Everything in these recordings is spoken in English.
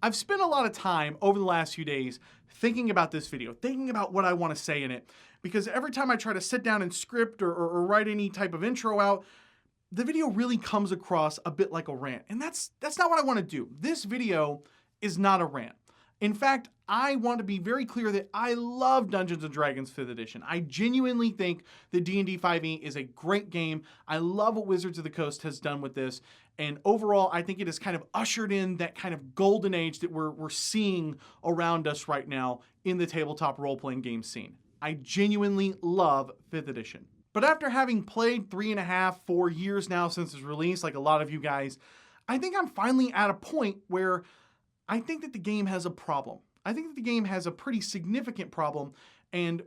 I've spent a lot of time over the last few days thinking about this video, thinking about what I want to say in it, because every time I try to sit down and script or write any type of intro out, the video really comes across a bit like a rant, and that's not what I want to do. This video is not a rant. In fact, I want to be very clear that I love Dungeons & Dragons 5th edition. I genuinely think that D&D 5e is a great game. I love what Wizards of the Coast has done with this. And overall, I think it has kind of ushered in that kind of golden age that we're seeing around us right now in the tabletop role-playing game scene. I genuinely love 5th edition. But after having played 3.5, 4 years now since its release, like a lot of you guys, I think I'm finally at a point where I think that the game has a problem. I think that the game has a pretty significant problem, and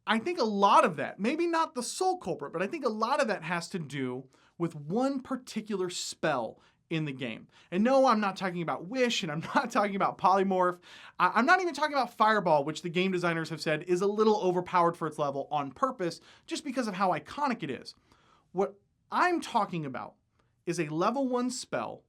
I think a lot of that, maybe not the sole culprit, but I think a lot of that has to do with one particular spell in the game. And no, I'm not talking about Wish, and I'm not talking about Polymorph. I'm not even talking about Fireball, which the game designers have said is a little overpowered for its level on purpose, just because of how iconic it is. What I'm talking about is a level 1 spell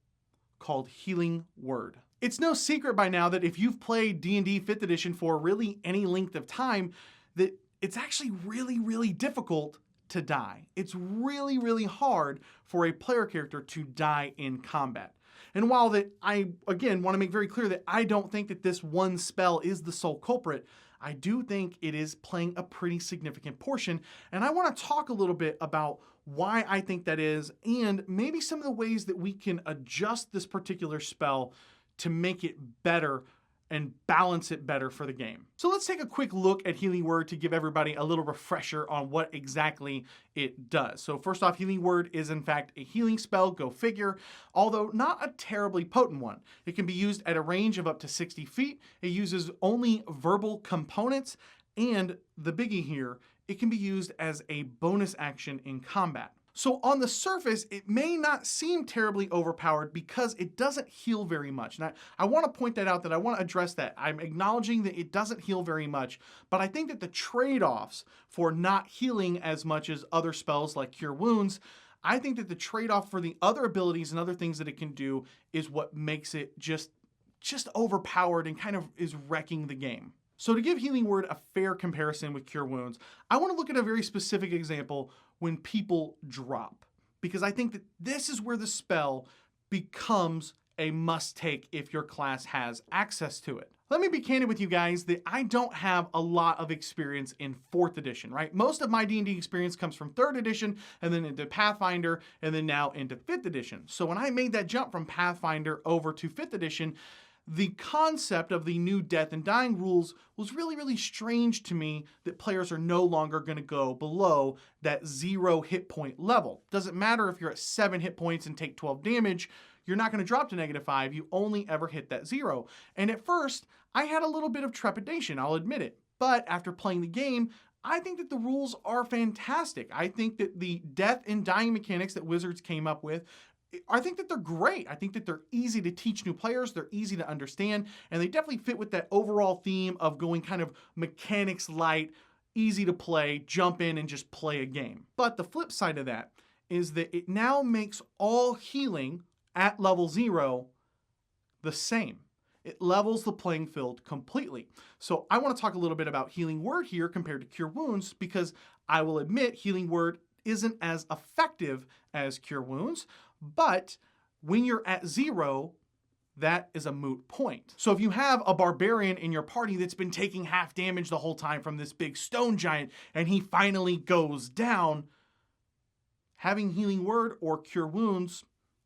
called Healing Word. It's no secret by now that if you've played D&D 5th edition for really any length of time, that it's actually really, really difficult to die. It's really, really hard for a player character to die in combat. And while that I, again, want to make very clear that I don't think that this one spell is the sole culprit, I do think it is playing a pretty significant portion. And I want to talk a little bit about why I think that is, and maybe some of the ways that we can adjust this particular spell to make it better and balance it better for the game. So let's take a quick look at Healing Word to give everybody a little refresher on what exactly it does. So first off, Healing Word is in fact a healing spell, go figure, although not a terribly potent one. It can be used at a range of up to 60 feet. It uses only verbal components, and the biggie here, it can be used as a bonus action in combat. So on the surface, it may not seem terribly overpowered because it doesn't heal very much. And I want to point that out, that I want to address that. I'm acknowledging that it doesn't heal very much, but I think that the trade-offs for not healing as much as other spells like Cure Wounds, I think that the trade-off for the other abilities and other things that it can do is what makes it just overpowered and kind of is wrecking the game. So to give Healing Word a fair comparison with Cure Wounds, I want to look at a very specific example when people drop, because I think that this is where the spell becomes a must-take if your class has access to it. Let me be candid with you guys that I don't have a lot of experience in 4th edition, right? Most of my D&D experience comes from 3rd edition and then into Pathfinder and then now into 5th edition. So when I made that jump from Pathfinder over to 5th edition, the concept of the new death and dying rules was really, really strange to me, that players are no longer going to go below that 0 hit point level. Doesn't matter if you're at 7 hit points and take 12 damage, you're not going to drop to -5. You only ever hit that 0. And at first, I had a little bit of trepidation, I'll admit it. But after playing the game, I think that the rules are fantastic. I think that the death and dying mechanics that Wizards came up with, I think that they're great. I think that they're easy to teach new players, they're easy to understand, and they definitely fit with that overall theme of going kind of mechanics light, easy to play, jump in and just play a game. But the flip side of that is that it now makes all healing at level 0 the same. It levels the playing field completely. So I want to talk a little bit about Healing Word here compared to Cure Wounds, because I will admit Healing Word isn't as effective as Cure Wounds, but when you're at 0, that is a moot point. So if you have a barbarian in your party that's been taking half damage the whole time from this big stone giant, and he finally goes down, having Healing Word or Cure Wounds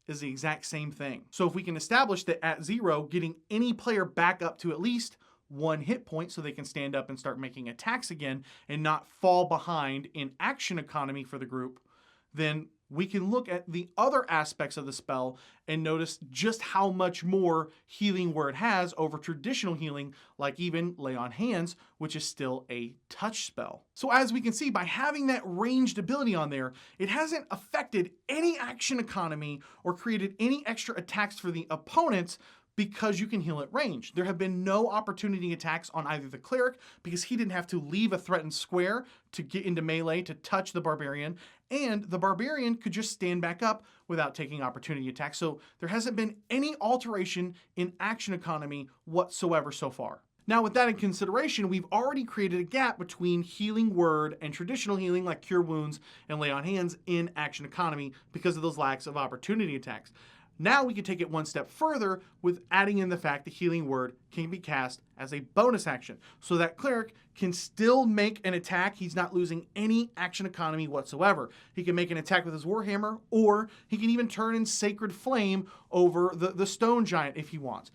is the exact same thing. So if we can establish that at 0, getting any player back up to at least 1 hit point so they can stand up and start making attacks again and not fall behind in action economy for the group, then we can look at the other aspects of the spell and notice just how much more Healing Word has over traditional healing, like even Lay on Hands, which is still a touch spell. So as we can see, by having that ranged ability on there, it hasn't affected any action economy or created any extra attacks for the opponents, because you can heal at range. There have been no opportunity attacks on either the cleric, because he didn't have to leave a threatened square to get into melee to touch the barbarian, and the Barbarian could just stand back up without taking opportunity attacks. So there hasn't been any alteration in action economy whatsoever so far. Now, with that in consideration, we've already created a gap between healing word and traditional healing like Cure Wounds and Lay on Hands in action economy because of those lacks of opportunity attacks. Now we can take it one step further with adding in the fact that Healing Word can be cast as a bonus action. So that cleric can still make an attack. He's not losing any action economy whatsoever. He can make an attack with his Warhammer, or he can even turn in Sacred Flame over the Stone Giant if he wants.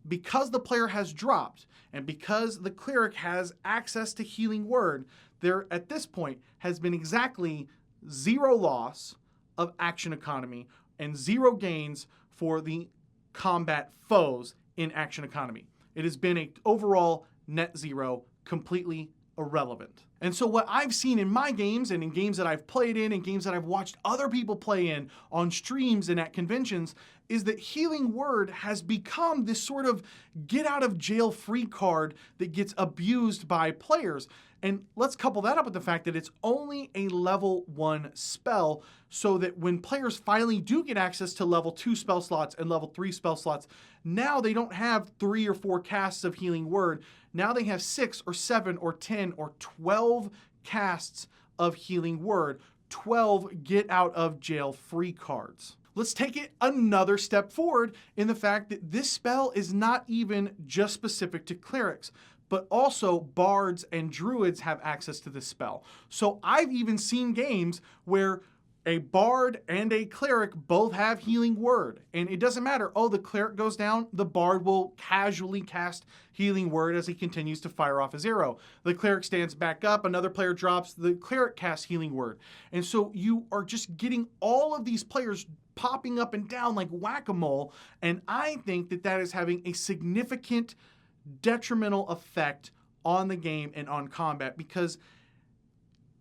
Because the player has dropped, and because the cleric has access to Healing Word, there at this point has been exactly 0 loss of action economy and 0 gains for the combat foes in action economy. It has been an overall net 0, completely irrelevant. And so what I've seen in my games and in games that I've played in and games that I've watched other people play in on streams and at conventions is that Healing Word has become this sort of get out of jail free card that gets abused by players. And let's couple that up with the fact that it's only a level 1 spell, so that when players finally do get access to level 2 spell slots and level 3 spell slots, now they don't have 3 or 4 casts of Healing Word. Now they have 6 or 7 or 10 or 12 casts of Healing Word, 12 get out of jail free cards. Let's take it another step forward in the fact that this spell is not even just specific to clerics, but also bards and druids have access to this spell. So I've even seen games where a bard and a cleric both have Healing Word. And it doesn't matter, oh, the cleric goes down, the bard will casually cast Healing Word as he continues to fire off his arrow. The cleric stands back up, another player drops, the cleric casts Healing Word. And so you are just getting all of these players popping up and down like whack-a-mole. And I think that that is having a significant detrimental effect on the game and on combat, because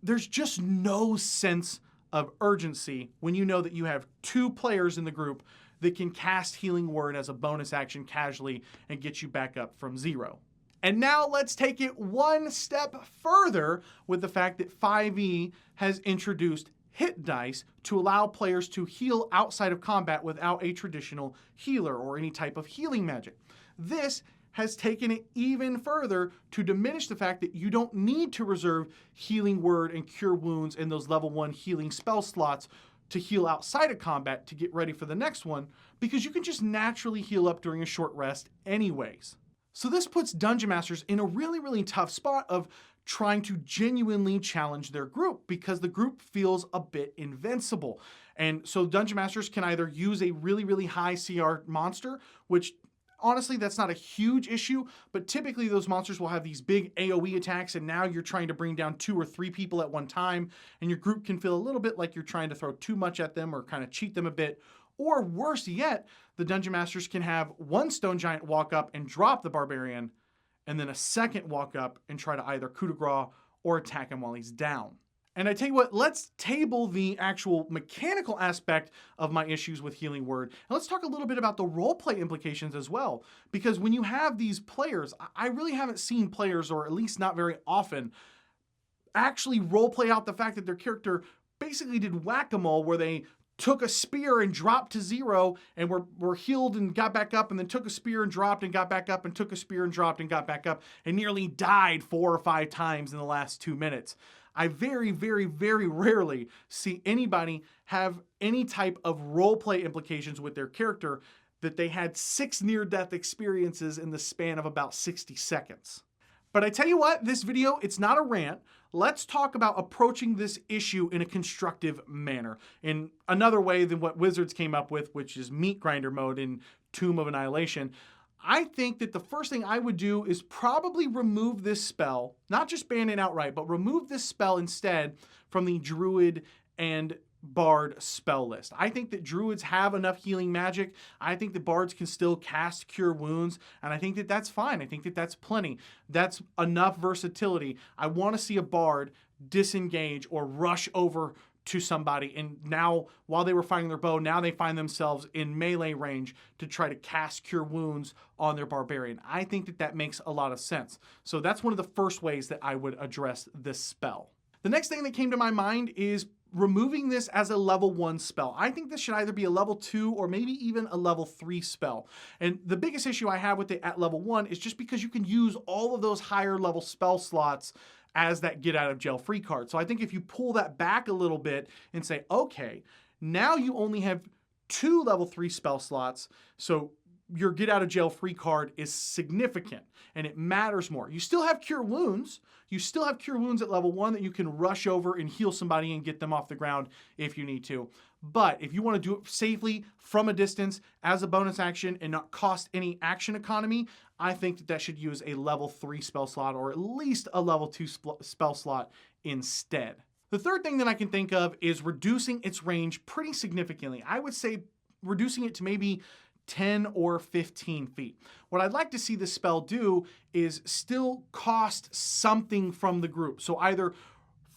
there's just no sense of urgency when you know that you have 2 players in the group that can cast Healing Word as a bonus action casually and get you back up from 0. And now let's take it one step further with the fact that 5e has introduced hit dice to allow players to heal outside of combat without a traditional healer or any type of healing magic. This has taken it even further to diminish the fact that you don't need to reserve Healing Word and Cure Wounds in those level 1 healing spell slots to heal outside of combat to get ready for the next one, because you can just naturally heal up during a short rest anyways. So this puts Dungeon Masters in a really, really tough spot of trying to genuinely challenge their group, because the group feels a bit invincible. And so Dungeon Masters can either use a really, really high CR monster, which honestly, that's not a huge issue, but typically those monsters will have these big AoE attacks, and now you're trying to bring down 2 or 3 people at one time, and your group can feel a little bit like you're trying to throw too much at them or kind of cheat them a bit. Or worse yet, the Dungeon Masters can have one Stone Giant walk up and drop the Barbarian, and then a second walk up and try to either coup de grace or attack him while he's down. And I tell you what, let's table the actual mechanical aspect of my issues with Healing Word. And let's talk a little bit about the roleplay implications as well. Because when you have these players, I really haven't seen players, or at least not very often, actually roleplay out the fact that their character basically did whack-a-mole, where they took a spear and dropped to 0 and were healed and got back up, and then took a spear and dropped and got back up, and took a spear and dropped and got back up, and nearly died 4 or 5 times in the last 2 minutes. I very, very, very rarely see anybody have any type of roleplay implications with their character that they had 6 near-death experiences in the span of about 60 seconds. But I tell you what, this video, it's not a rant. Let's talk about approaching this issue in a constructive manner, in another way than what Wizards came up with, which is meat grinder mode in Tomb of Annihilation. I think that the first thing I would do is probably remove this spell, not just ban it outright, but remove this spell instead from the Druid and Bard spell list. I think that Druids have enough healing magic. I think that Bards can still cast Cure Wounds, and I think that that's fine. I think that that's plenty. That's enough versatility. I want to see a Bard disengage or rush over to somebody, and now while they were firing their bow, now they find themselves in melee range to try to cast Cure Wounds on their Barbarian. I think that that makes a lot of sense. So that's one of the first ways that I would address this spell. The next thing that came to my mind is removing this as a level 1 spell. I think this should either be a level 2 or maybe even a level 3 spell. And the biggest issue I have with it at level 1 is just because you can use all of those higher level spell slots as that get out of jail free card. So I think if you pull that back a little bit and say, okay, now you only have 2 level 3 spell slots, so your get out of jail free card is significant and it matters more. You still have Cure Wounds. You still have Cure Wounds at level 1 that you can rush over and heal somebody and get them off the ground if you need to. But if you want to do it safely from a distance as a bonus action and not cost any action economy, I think that that should use a level 3 spell slot or at least a level 2 spell slot instead. The third thing that I can think of is reducing its range pretty significantly. I would say reducing it to maybe 10 or 15 feet. What I'd like to see this spell do is still cost something from the group. So either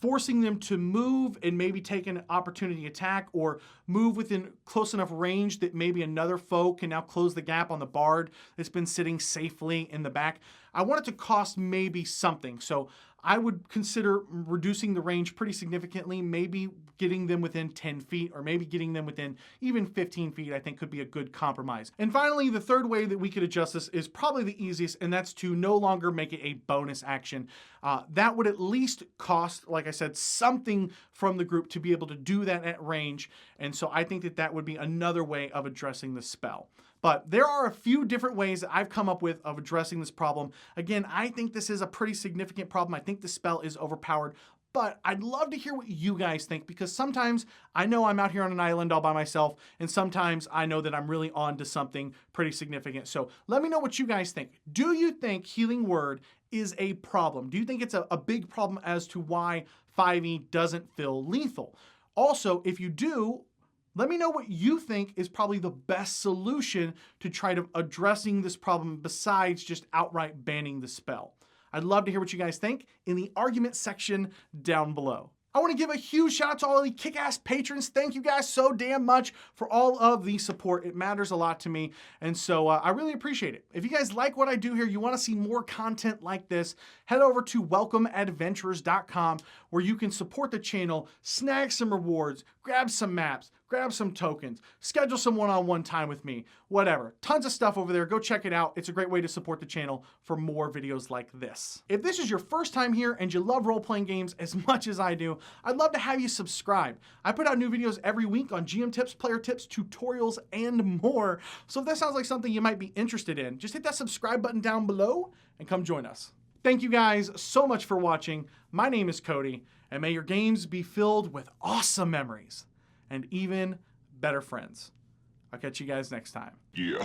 forcing them to move and maybe take an opportunity attack, or move within close enough range that maybe another foe can now close the gap on the bard that's been sitting safely in the back. I want it to cost maybe something. So I would consider reducing the range pretty significantly, maybe getting them within 10 feet or maybe getting them within even 15 feet, I think could be a good compromise. And finally, the third way that we could adjust this is probably the easiest, and that's to no longer make it a bonus action. That would at least cost, like I said, something from the group to be able to do that at range. And so I think that that would be another way of addressing the spell. But there are a few different ways that I've come up with of addressing this problem. Again, I think this is a pretty significant problem. I think the spell is overpowered, but I'd love to hear what you guys think, because sometimes I know I'm out here on an island all by myself, and sometimes I know that I'm really on to something pretty significant. So let me know what you guys think. Do you think Healing Word is a problem? Do you think it's a big problem as to why 5e doesn't feel lethal? Also, if you do, let me know what you think is probably the best solution to try to addressing this problem besides just outright banning the spell. I'd love to hear what you guys think in the argument section down below. I want to give a huge shout out to all the kick-ass patrons. Thank you guys so damn much for all of the support. It matters a lot to me, and so I really appreciate it. If you guys like what I do here, you want to see more content like this, head over to welcomeadventures.com, where you can support the channel, snag some rewards, grab some maps, grab some tokens, schedule some one-on-one time with me, whatever. Tons of stuff over there. Go check it out. It's a great way to support the channel for more videos like this. If this is your first time here and you love role-playing games as much as I do, I'd love to have you subscribe. I put out new videos every week on GM tips, player tips, tutorials, and more. So if that sounds like something you might be interested in, just hit that subscribe button down below and come join us. Thank you guys so much for watching. My name is Cody, and may your games be filled with awesome memories and even better friends. I'll catch you guys next time. Yeah.